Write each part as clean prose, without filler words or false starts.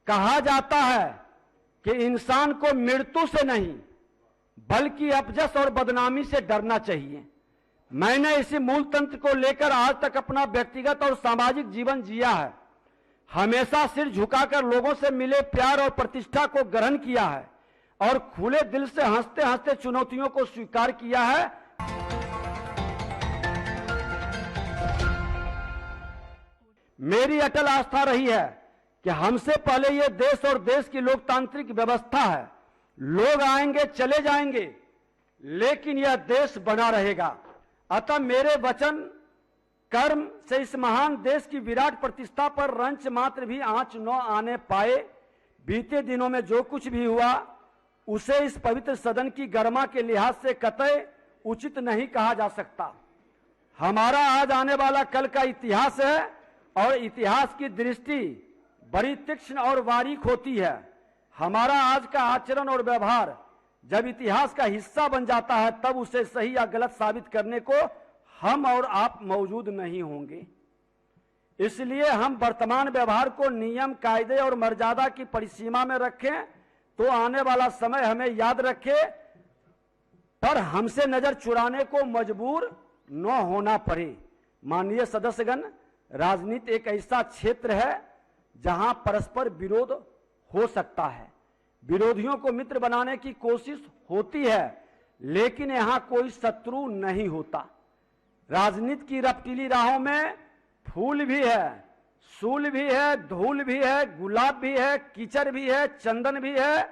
कहा जाता है कि इंसान को मृत्यु से नहीं बल्कि अपजस और बदनामी से डरना चाहिए। मैंने इसी मूल तंत्र को लेकर आज तक अपना व्यक्तिगत और सामाजिक जीवन जिया है। हमेशा सिर झुकाकर लोगों से मिले प्यार और प्रतिष्ठा को ग्रहण किया है और खुले दिल से हंसते हंसते चुनौतियों को स्वीकार किया है। मेरी अटल आस्था रही है कि हमसे पहले यह देश और देश की लोकतांत्रिक व्यवस्था है। लोग आएंगे चले जाएंगे, लेकिन यह देश बना रहेगा। अतः मेरे वचन कर्म से इस महान देश की विराट प्रतिष्ठा पर रंच मात्र भी आंच न आने पाए। बीते दिनों में जो कुछ भी हुआ उसे इस पवित्र सदन की गरिमा के लिहाज से कतई उचित नहीं कहा जा सकता। हमारा आज आने वाला कल का इतिहास है और इतिहास की दृष्टि बड़ी तीक्ष्ण और बारीक होती है। हमारा आज का आचरण और व्यवहार जब इतिहास का हिस्सा बन जाता है तब उसे सही या गलत साबित करने को हम और आप मौजूद नहीं होंगे। इसलिए हम वर्तमान व्यवहार को नियम, कायदे और मर्यादा की परिसीमा में रखें तो आने वाला समय हमें याद रखे पर हमसे नजर चुराने को मजबूर न होना पड़े। माननीय सदस्यगण, राजनीति एक ऐसा क्षेत्र है जहां परस्पर विरोध हो सकता है। विरोधियों को मित्र बनाने की कोशिश होती है, लेकिन यहां कोई शत्रु नहीं होता। राजनीति की रपटीली राहों में फूल भी है, सूल भी है, धूल भी है, गुलाब भी है, कीचड़ भी है, चंदन भी है,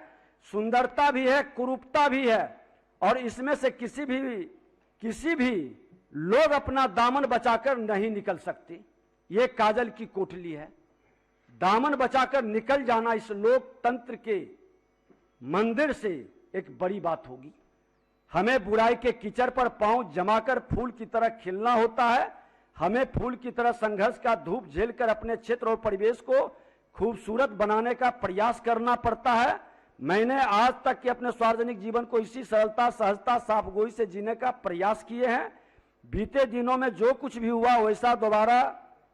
सुंदरता भी है, कुरूपता भी है। और इसमें से किसी भी लोग अपना दामन बचाकर नहीं निकल सकते। ये काजल की कोठली है। दामन बचाकर निकल जाना इस लोकतंत्र के मंदिर से एक बड़ी बात होगी। हमें बुराई के कीचड़ पर पांव जमाकर फूल की तरह खिलना होता है। हमें फूल की तरह संघर्ष का धूप झेलकर अपने क्षेत्र और परिवेश को खूबसूरत बनाने का प्रयास करना पड़ता है। मैंने आज तक के अपने सार्वजनिक जीवन को इसी सरलता, सहजता, साफगोई से जीने का प्रयास किए हैं। बीते दिनों में जो कुछ भी हुआ वैसा दोबारा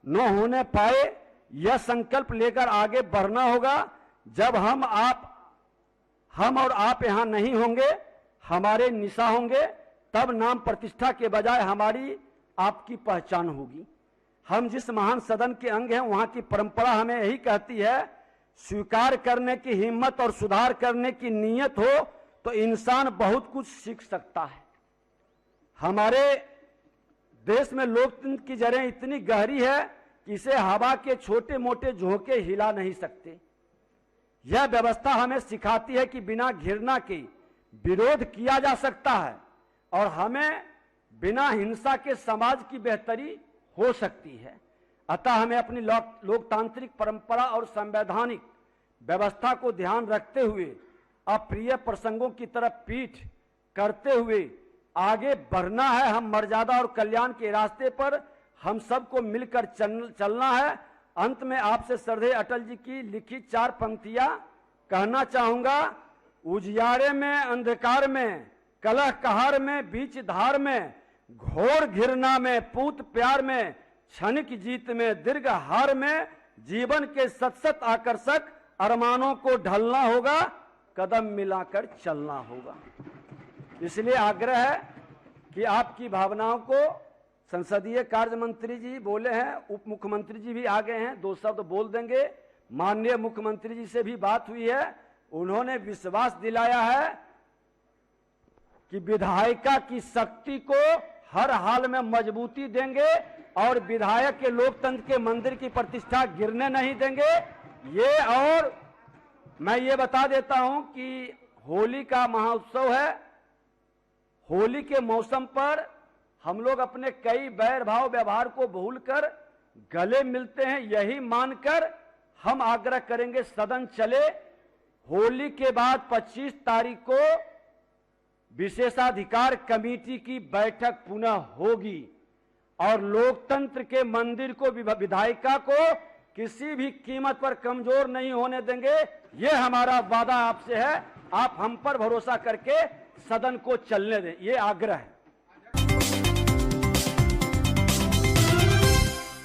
न होने पाए, यह संकल्प लेकर आगे बढ़ना होगा। जब हम और आप यहां नहीं होंगे, हमारे निशा होंगे, तब नाम प्रतिष्ठा के बजाय हमारी आपकी पहचान होगी। हम जिस महान सदन के अंग हैं वहां की परंपरा हमें यही कहती है, स्वीकार करने की हिम्मत और सुधार करने की नीयत हो तो इंसान बहुत कुछ सीख सकता है। हमारे देश में लोकतंत्र की जड़ें इतनी गहरी है कि इसे हवा के छोटे मोटे झोंके हिला नहीं सकते। यह व्यवस्था हमें सिखाती है कि बिना घृणा के विरोध किया जा सकता है और हमें बिना हिंसा के समाज की बेहतरी हो सकती है। अतः हमें अपनी लोकतांत्रिक परंपरा और संवैधानिक व्यवस्था को ध्यान रखते हुए अप्रिय प्रसंगों की तरफ पीठ करते हुए आगे बढ़ना है। हम मर्यादा और कल्याण के रास्ते पर हम सबको मिलकर चलना है। अंत में आपसे श्रद्धेय अटल जी की लिखी 4 पंक्तियां कहना चाहूंगा। उजियारे में, अंधकार में, कलह कहार में, बीच धार में, घोर घृणा में, पूत प्यार में, क्षणिक जीत में, दीर्घ हार में, जीवन के सतसत आकर्षक अरमानों को ढलना होगा, कदम मिलाकर चलना होगा। इसलिए आग्रह है कि आपकी भावनाओं को संसदीय कार्य मंत्री जी बोले हैं, उप मुख्यमंत्री जी भी आ गए हैं, 2 शब्द बोल देंगे। माननीय मुख्यमंत्री जी से भी बात हुई है, उन्होंने विश्वास दिलाया है कि विधायिका की शक्ति को हर हाल में मजबूती देंगे और विधायक के लोकतंत्र के मंदिर की प्रतिष्ठा गिरने नहीं देंगे। ये और मैं ये बता देता हूं कि होली का महोत्सव है। होली के मौसम पर हम लोग अपने कई बैर भाव व्यवहार को भूलकर गले मिलते हैं। यही मानकर हम आग्रह करेंगे सदन चले। होली के बाद 25 तारीख को विशेषाधिकार कमेटी की बैठक पुनः होगी और लोकतंत्र के मंदिर को, विधायिका को किसी भी कीमत पर कमजोर नहीं होने देंगे। यह हमारा वादा आपसे है। आप हम पर भरोसा करके सदन को चलने दें, ये आग्रह है।